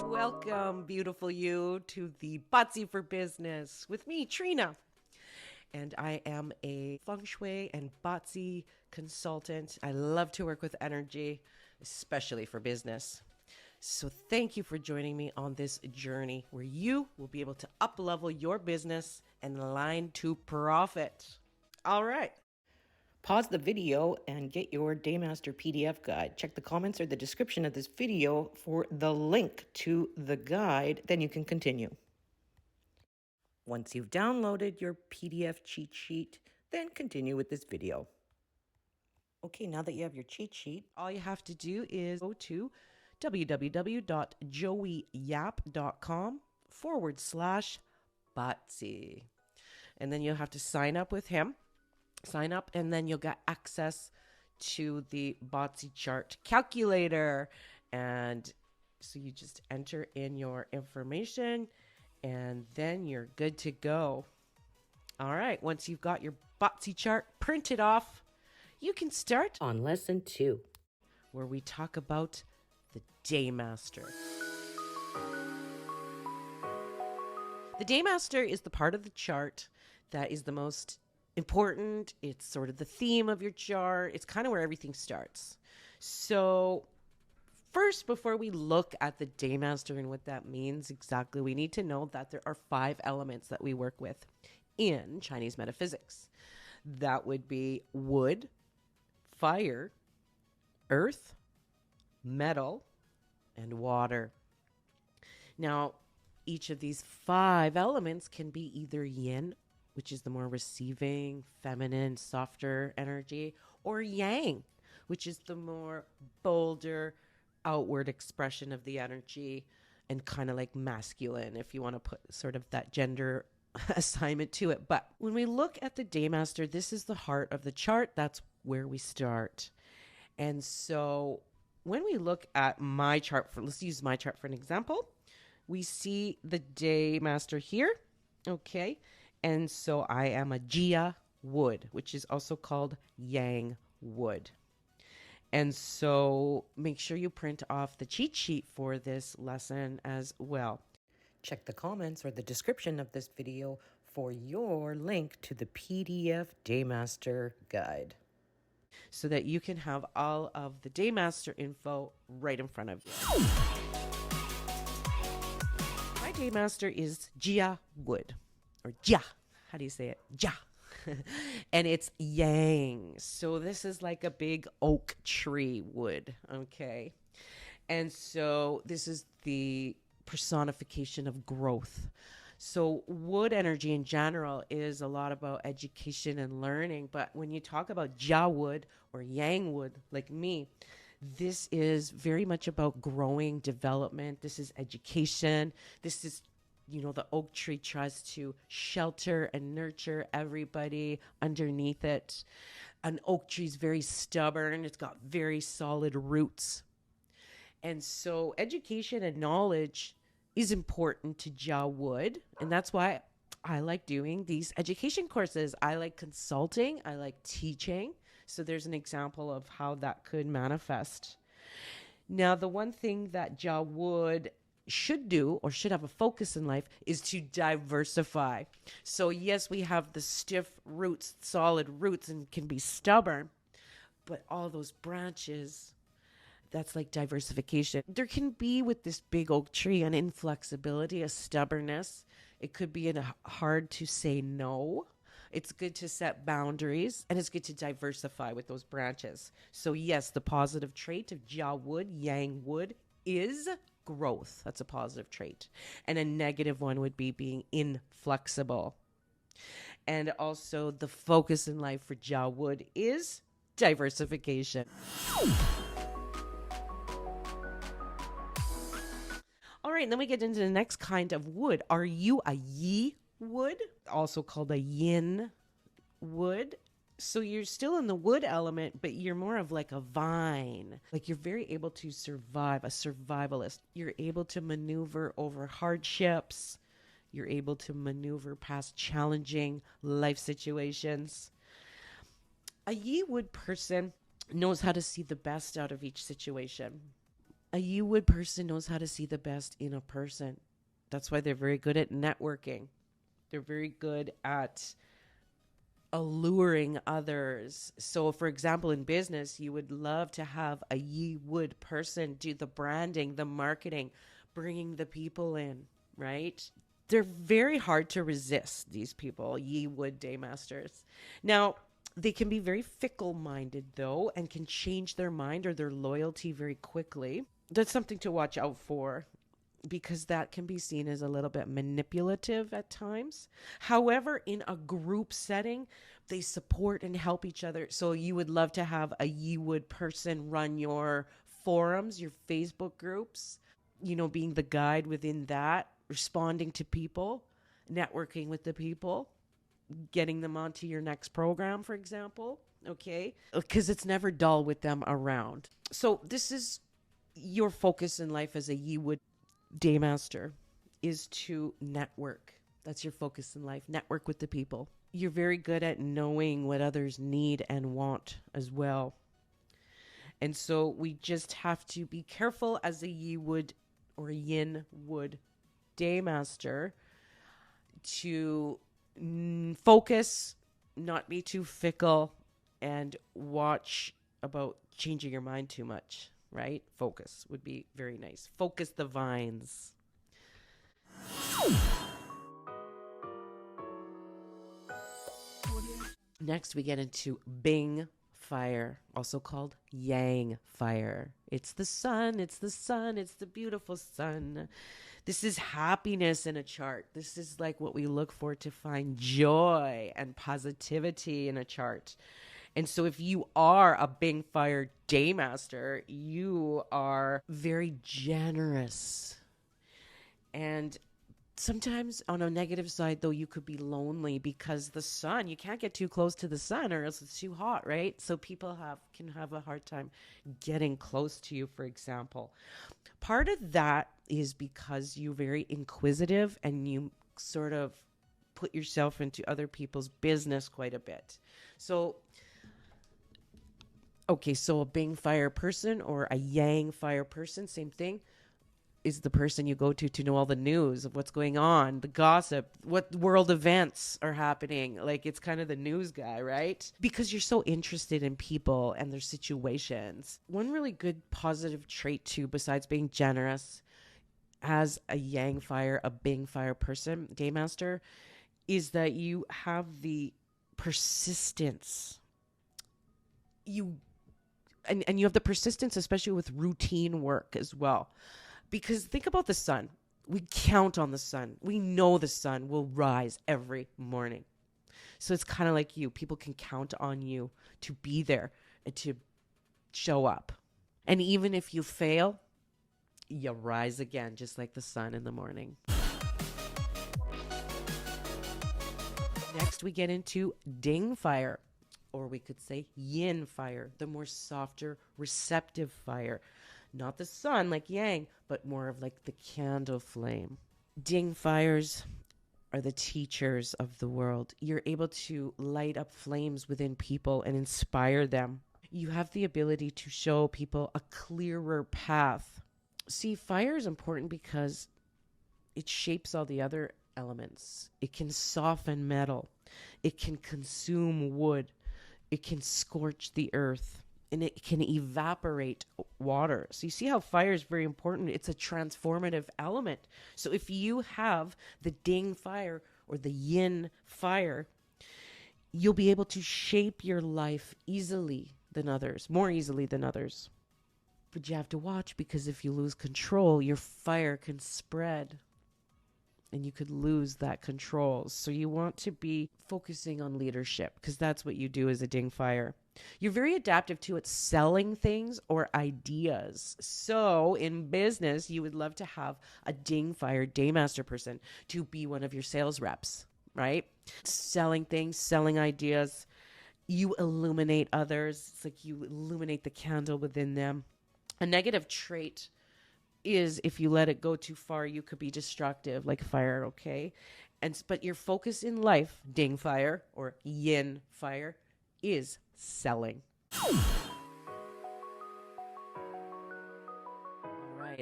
Welcome, beautiful you, to the BaZi for Business with me, Trina. And I am a feng shui and BaZi consultant. I love to work with energy, especially for business. So thank you for joining me on this journey where you will be able to up-level your business and align to profit. All right. Pause the video and get your Daymaster PDF guide. Check the comments or the description of this video for the link to the guide. Then you can continue. Once you've downloaded your PDF cheat sheet, then continue with this video. Okay, now that you have your cheat sheet, all you have to do is go to www.joeyyap.com/BaZi. And then you'll have to sign up with him. Sign up, and then you'll get access to the BaZi chart calculator. And so you just enter in your information, and then you're good to go. All right, once you've got your BaZi chart printed off, you can start on lesson 2, where we talk about the Daymaster. The Daymaster is the part of the chart that is the most important. It's sort of the theme of your chart. It's kind of where everything starts. So first, before we look at the Daymaster and what that means exactly, we need to know that there are 5 elements that we work with in Chinese metaphysics. That would be wood, fire, earth, metal, and water. Now, each of these 5 elements can be either yin, which is the more receiving, feminine, softer energy, or yang, which is the more bolder, outward expression of the energy, and kind of like masculine, if you want to put sort of that gender assignment to it. But when we look at the Daymaster, this is the heart of the chart. That's where we start. And so when we look at my chart, let's use my chart for an example. We see the Daymaster here, okay? And so I am a Jia wood, which is also called Yang wood. And so make sure you print off the cheat sheet for this lesson as well. Check the comments or the description of this video for your link to the PDF Daymaster guide, so that you can have all of the Daymaster info right in front of you. My Daymaster is Jia wood. Or Jia. How do you say it? Jia. And it's yang. So this is like a big oak tree wood. Okay. And so this is the personification of growth. So wood energy in general is a lot about education and learning. But when you talk about Jia wood or yang wood, like me, this is very much about growing, development. This is education. This is, the oak tree tries to shelter and nurture everybody underneath it. An oak tree is very stubborn. It's got very solid roots. And so education and knowledge is important to Jia wood. And that's why I like doing these education courses. I like consulting. I like teaching. So there's an example of how that could manifest. Now, the one thing that Jia wood should do, or should have a focus in life, is to diversify. So yes, we have the stiff roots, solid roots, and can be stubborn, but all those branches, that's like diversification. There can be with this big oak tree an inflexibility, a stubbornness. It could be hard to say no. It's good to set boundaries, and it's good to diversify with those branches. So yes, the positive trait of Jia wood, yang wood, is growth. That's a positive trait. And a negative one would be being inflexible. And also the focus in life for Jia wood is diversification. All right, and then we get into the next kind of wood. Are you a yi wood, also called a yin wood? So you're still in the wood element, but you're more of like a vine. Like you're very able to survive, a survivalist. You're able to maneuver over hardships. You're able to maneuver past challenging life situations. A Yi Wood person knows how to see the best out of each situation. A you would person knows how to see the best in a person. That's why they're very good at networking. They're very good at alluring others. So, for example, in business, you would love to have a ye would person do the branding, the marketing, bringing the people in, right? They're very hard to resist, these people, ye would daymasters. Now, they can be very fickle minded, though, and can change their mind or their loyalty very quickly. That's something to watch out for, because that can be seen as a little bit manipulative at times. However, in a group setting, they support and help each other. So you would love to have a ye would person run your forums, your Facebook groups, being the guide within that, responding to people, networking with the people, getting them onto your next program, for example. Okay. Because it's never dull with them around. So this is your focus in life as a ye would Daymaster, is to network. That's your focus in life. Network with the people. You're very good at knowing what others need and want as well. And so we just have to be careful as a ye would or yin would Daymaster to focus, not be too fickle, and watch about changing your mind too much. Right? Focus would be very nice. Focus the vines. Next, we get into Bing fire, also called Yang fire. It's the sun, it's the sun, it's the beautiful sun. This is happiness in a chart. This is like what we look for to find joy and positivity in a chart. And so if you are a Bing Fire Daymaster, you are very generous. And sometimes on a negative side, though, you could be lonely because the sun, you can't get too close to the sun or else it's too hot, right? So people can have a hard time getting close to you, for example. Part of that is because you're very inquisitive and you sort of put yourself into other people's business quite a bit. So a Bing fire person or a Yang fire person, same thing, is the person you go to know all the news of what's going on, the gossip, what world events are happening. Like, it's kind of the news guy, right? Because you're so interested in people and their situations. One really good positive trait too, besides being generous, as a Yang fire, a Bing fire person, Daymaster, is that you have the persistence. And you have the persistence, especially with routine work as well. Because think about the sun. We count on the sun. We know the sun will rise every morning. So it's kind of like you. People can count on you to be there and to show up. And even if you fail, you rise again, just like the sun in the morning. Next, we get into Ding fire. Or we could say yin fire, the more softer, receptive fire. Not the sun like yang, but more of like the candle flame. Ding fires are the teachers of the world. You're able to light up flames within people and inspire them. You have the ability to show people a clearer path. See, fire is important because it shapes all the other elements. It can soften metal. It can consume wood. It can scorch the earth, and it can evaporate water. So you see how fire is very important. It's a transformative element. So if you have the Ding fire or the yin fire, you'll be able to shape your life easily than others, more easily than others. But you have to watch, because if you lose control, your fire can spread and you could lose that control. So you want to be focusing on leadership, because that's what you do as a Ding fire. You're very adaptive too at selling things or ideas. So in business, you would love to have a Ding fire Daymaster person to be one of your sales reps, right? Selling things, selling ideas. You illuminate others. It's like you illuminate the candle within them. A negative trait is if you let it go too far, you could be destructive like fire, okay? But your focus in life, Ding fire or yin fire, is selling. All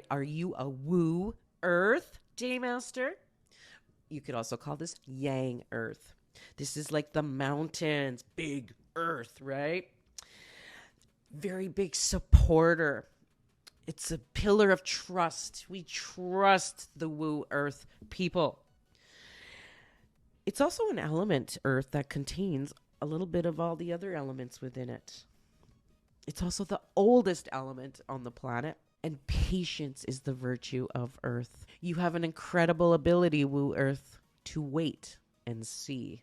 right? Are you a woo earth Daymaster? You could also call this yang earth. This is like the mountains, big earth, right? Very big supporter. It's a pillar of trust. We trust the woo earth people. It's also an element, earth, that contains a little bit of all the other elements within it. It's also the oldest element on the planet. And patience is the virtue of earth. You have an incredible ability, woo earth, to wait and see.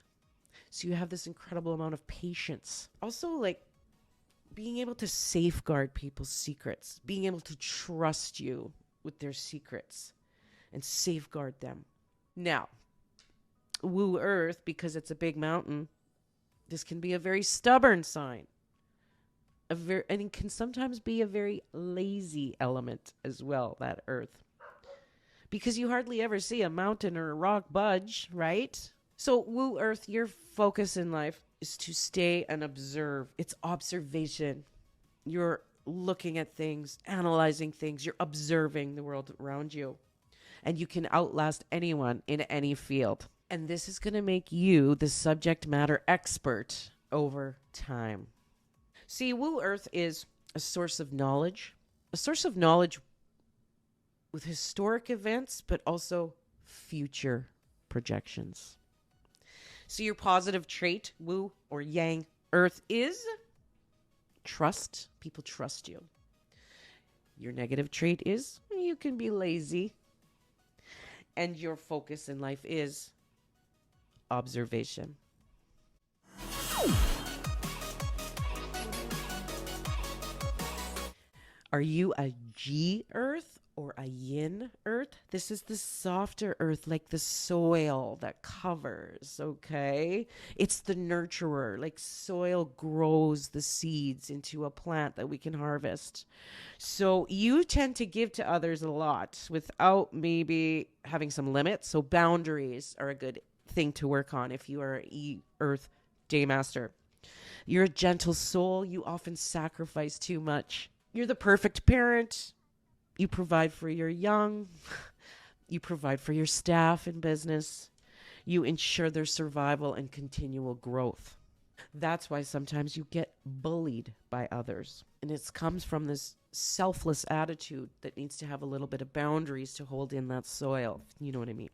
So you have this incredible amount of patience. Also, like, being able to safeguard people's secrets, being able to trust you with their secrets and safeguard them. Now, woo earth, because it's a big mountain, this can be a very stubborn sign. And it can sometimes be a very lazy element as well, that earth. Because you hardly ever see a mountain or a rock budge, right? So woo earth, your focus in life is to stay and observe. It's observation. You're looking at things, analyzing things. You're observing the world around you. And you can outlast anyone in any field. And this is going to make you the subject matter expert over time. See, woo earth is a source of knowledge with historic events, but also future projections. So your positive trait, woo or yang earth, is trust. People trust you. Your negative trait is you can be lazy. And your focus in life is observation. Are you a G earth or a yin earth? This is the softer earth, like the soil that covers, okay? It's the nurturer, like soil grows the seeds into a plant that we can harvest. So you tend to give to others a lot without maybe having some limits. So boundaries are a good thing to work on if you are an E earth Daymaster. You're a gentle soul. You often sacrifice too much. You're the perfect parent. You provide for your young. You provide for your staff in business. You ensure their survival and continual growth. That's why sometimes you get bullied by others. And it comes from this selfless attitude that needs to have a little bit of boundaries to hold in that soil. You know what I mean?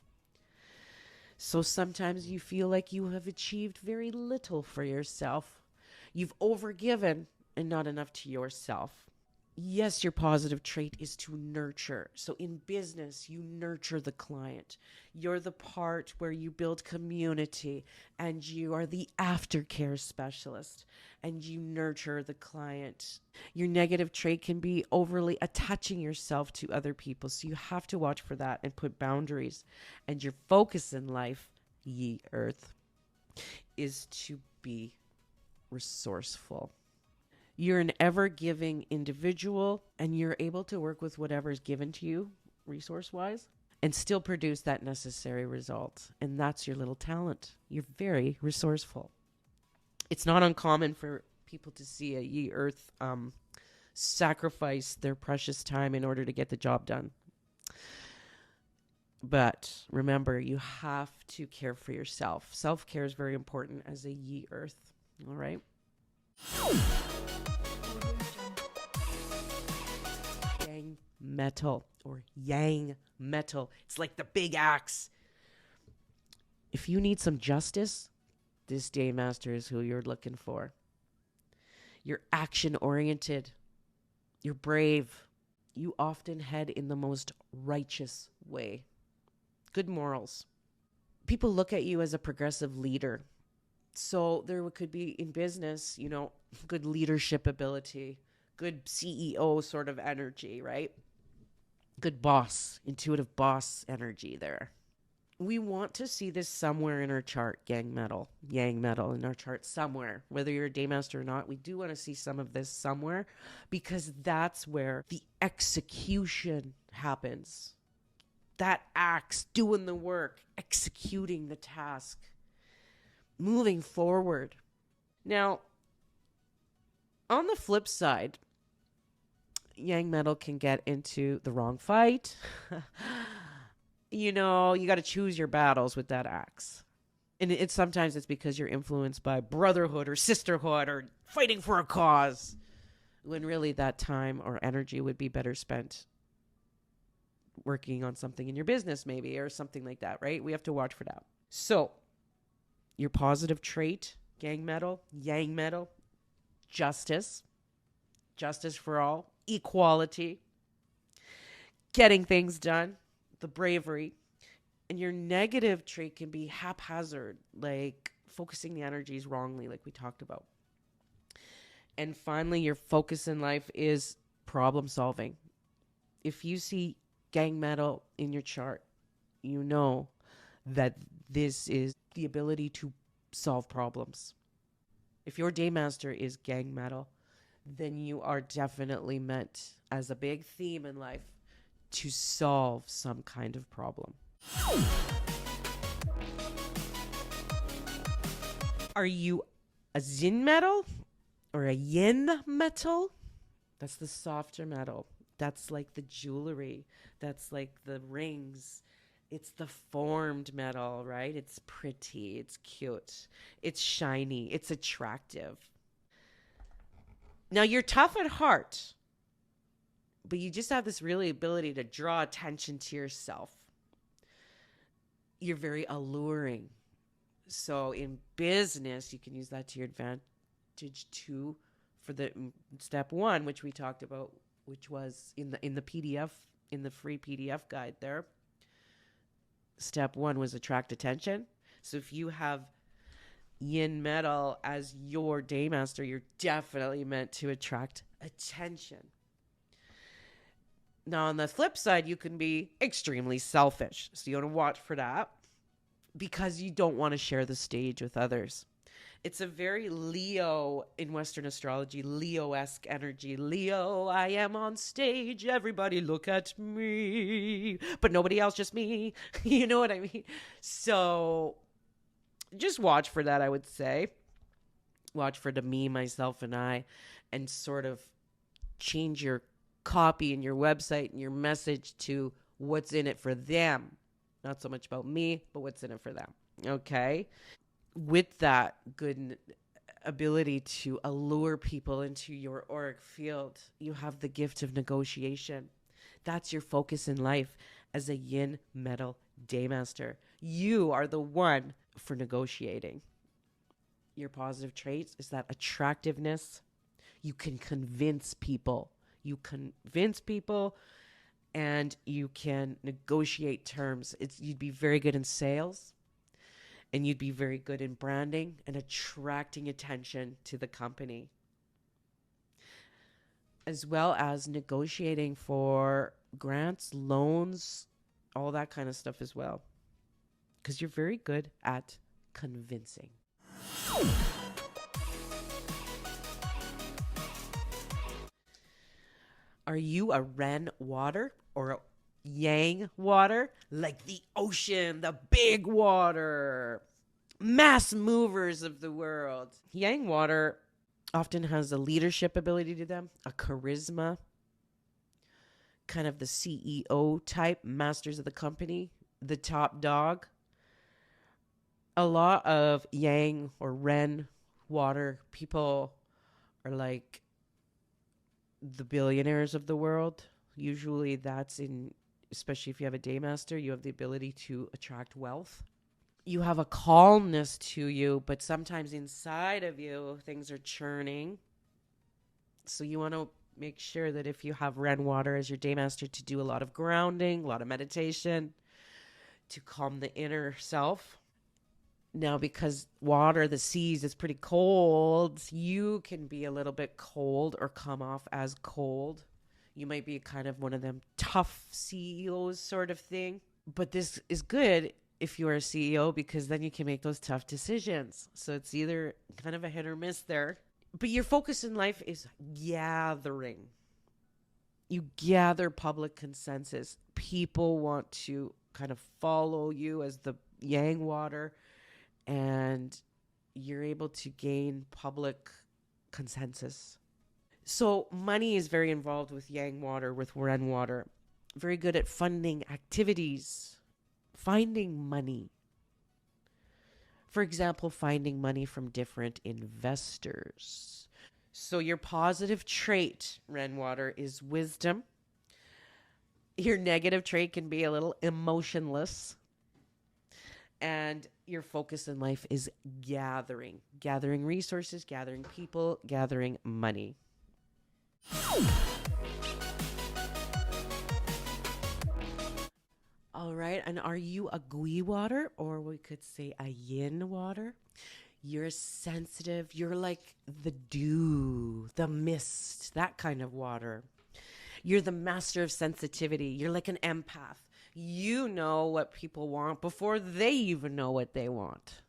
So sometimes you feel like you have achieved very little for yourself. You've overgiven and not enough to yourself. Yes, your positive trait is to nurture. So in business, you nurture the client. You're the part where you build community, and you are the aftercare specialist, and you nurture the client. Your negative trait can be overly attaching yourself to other people. So you have to watch for that and put boundaries. And your focus in life, ye earth, is to be resourceful. You're an ever-giving individual, and you're able to work with whatever is given to you, resource-wise, and still produce that necessary result. And that's your little talent. You're very resourceful. It's not uncommon for people to see a ye earth sacrifice their precious time in order to get the job done. But remember, you have to care for yourself. Self-care is very important as a ye earth. All right? Yang metal or yang metal. It's like the big axe. If you need some justice, this Daymaster is who you're looking for. You're action-oriented. You're brave. You often head in the most righteous way. Good morals. People look at you as a progressive leader. So there could be in business, good leadership ability, good CEO sort of energy, right? Good boss, intuitive boss energy there. We want to see this somewhere in our chart, yang metal in our chart somewhere. Whether you're a Daymaster or not, we do want to see some of this somewhere because that's where the execution happens. That axe doing the work, executing the task. Moving forward. Now, on the flip side, Yang metal can get into the wrong fight. You know, you got to choose your battles with that axe. And it's sometimes it's because you're influenced by brotherhood or sisterhood or fighting for a cause, when really that time or energy would be better spent working on something in your business, maybe, or something like that, right? We have to watch for that. So your positive trait, yang metal, justice for all, equality, getting things done, the bravery. And your negative trait can be haphazard, like focusing the energies wrongly, like we talked about. And finally, your focus in life is problem solving. If you see gang metal in your chart, you know that this is the ability to solve problems. If your Daymaster is gang metal, then you are definitely meant, as a big theme in life, to solve some kind of problem. Are you a Yin metal or a Yin metal? That's the softer metal. That's like the jewelry. That's like the rings. It's the formed metal, right? It's pretty. It's cute. It's shiny. It's attractive. Now, you're tough at heart, but you just have this really ability to draw attention to yourself. You're very alluring. So in business, you can use that to your advantage too, for the step one, which we talked about, which was in the PDF, in the free PDF guide there. Step one was attract attention. So if you have Yin metal as your Daymaster, you're definitely meant to attract attention. Now, on the flip side, you can be extremely selfish. So you want to watch for that, because you don't want to share the stage with others. It's a very Leo in Western astrology, Leo-esque energy. Leo, I am on stage. Everybody look at me. But nobody else, just me. You know what I mean? So just watch for that, I would say. Watch for the me, myself, and I, and sort of change your copy and your website and your message to what's in it for them. Not so much about me, but what's in it for them. Okay? With that good ability to allure people into your auric field, you have the gift of negotiation. That's your focus in life as a Yin metal Daymaster. You are the one for negotiating. Your positive traits is that attractiveness. You can convince people. And you can negotiate terms. You'd be very good in sales, and you'd be very good in branding and attracting attention to the company, as well as negotiating for grants, loans, all that kind of stuff as well, because you're very good at convincing. Are you a Ren water or a Yang water? Like the ocean, the big water, mass movers of the world. Yang water often has a leadership ability to them, a charisma, kind of the CEO type, masters of the company, the top dog. A lot of Yang or Ren water people are like the billionaires of the world. Usually that's especially if you have a Daymaster, you have the ability to attract wealth. You have a calmness to you, but sometimes inside of you, things are churning. So you want to make sure that if you have Ren water as your Daymaster, to do a lot of grounding, a lot of meditation, to calm the inner self. Now, because water, the seas, is pretty cold, you can be a little bit cold or come off as cold. You might be kind of one of them tough CEOs sort of thing. But this is good if you're a CEO, because then you can make those tough decisions. So it's either kind of a hit or miss there. But your focus in life is gathering. You gather public consensus. People want to kind of follow you as the Yang water, and you're able to gain public consensus. So money is very involved with yang water, with ren water. Very good at funding activities, finding money. For example, finding money from different investors. So your positive trait, ren water, is wisdom. Your negative trait can be a little emotionless. And your focus in life is gathering resources, gathering people, gathering money. All right. And are you a gui water, or we could say a yin water? You're sensitive. You're like the dew, the mist, that kind of water. You're the master of sensitivity. You're like an empath. You know what people want before they even know what they want.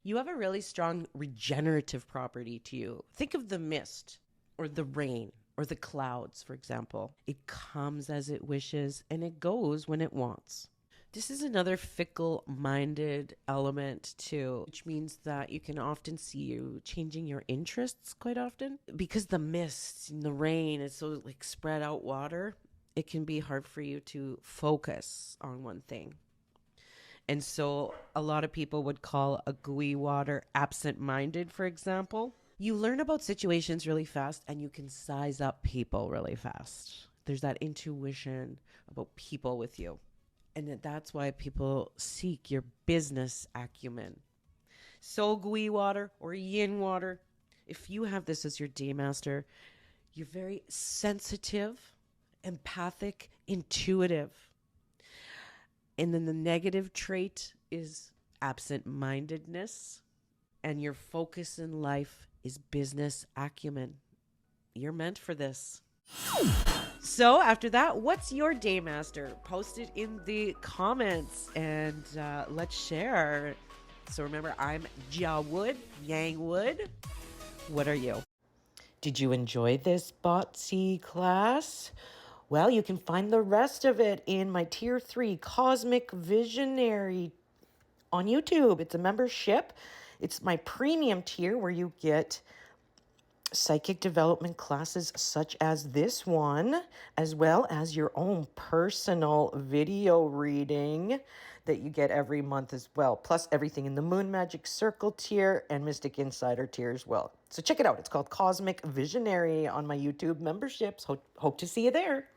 You have a really strong regenerative property to you. Think of the mist or the rain or the clouds, for example. It comes as it wishes and it goes when it wants. This is another fickle-minded element too, which means that you can often see you changing your interests quite often. Because the mist and the rain is so like spread out water, it can be hard for you to focus on one thing. And so a lot of people would call a gooey water absent-minded, for example. You learn about situations really fast and you can size up people really fast. There's that intuition about people with you. And that's why people seek your business acumen. So gooey water or yin water, if you have this as your Daymaster, you're very sensitive, empathic, intuitive. And then the negative trait is absent-mindedness. And your focus in life is business acumen. You're meant for this. So after that, what's your Daymaster? Post it in the comments and let's share. So remember, I'm Jia Wood, Yang Wood. What are you? Did you enjoy this BaZi class? Well, you can find the rest of it in my Tier 3 Cosmic Visionary on YouTube. It's a membership. It's my premium tier where you get psychic development classes such as this one, as well as your own personal video reading that you get every month as well, plus everything in the Moon Magic Circle tier and Mystic Insider tier as well. So check it out. It's called Cosmic Visionary on my YouTube memberships. Hope to see you there.